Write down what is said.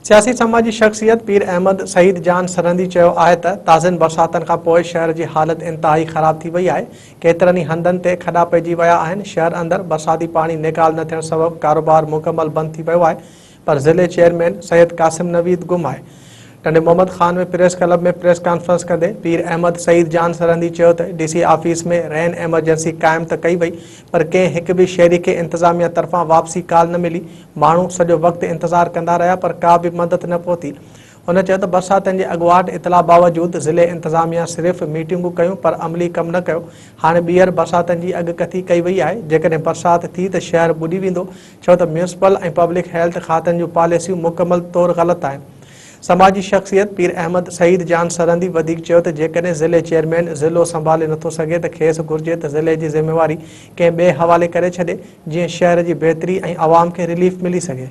सियासी समाजी शख्सियत पीर अहमद सईद जान सरहंदी चयो आहे त ताज़नि बरसातनि खां पोइ शहर जी हालत इंतहाई ख़राब थी वई आहे। केतिरनि ई हंधनि ते खॾा पइजी विया आहिनि। शहर अंदरि बरसाती पाणी निकाल न थियण सबबि कारोबार मुकमल बंदि थी वियो आहे, पर ज़िले चेयरमैन सैयद कासिम नवीद गुम आहे। टंडे मोहम्मद ख़ान में प्रेस क्लब में प्रेस कॉन्फ्रेंस कंदे पीर अहमद सईद जान सरहंदी चयो त DC ऑफिस में रेन एमरजेंसी क़ाइमु त कई वई, पर कंहिं हिक बि शहरी खे इंतज़ामिया तरफ़ां वापसी काल न मिली। माण्हू सॼो वक़्तु इंतज़ारु कंदा रहिया, पर का बि मदद न पहुती। हुन चयो त बरसातनि जे अॻुवाट इतला बावजूदि ज़िले इंतज़ामिया सिर्फ़ मीटिंगूं कयूं, पर अमली कमु न कयो। हाणे ॿीहर बरसातनि जी अॻकथी कई वई आहे। जेकॾहिं बरसाति थी त शहर ॿुॾी वेंदो, छो त म्यूनिसिपल ऐं पब्लिक हेल्थ खातनि जूं पॉलिसियूं मुकमल तौरु ग़लति आहिनि। समाजी शख्सियत पीर अहमद सईद जान सरहंदी वधीक चयो त जेकॾहिं ज़िले चेयरमैन ज़िलो संभाले नथो सघे त खेसि घुरिजे त ज़िले जी ज़िमेवारी कंहिं ॿिए हवाले करे छॾे, जीअं शहर जी बहितरी ऐं आवाम खे रिलीफ मिली सघे।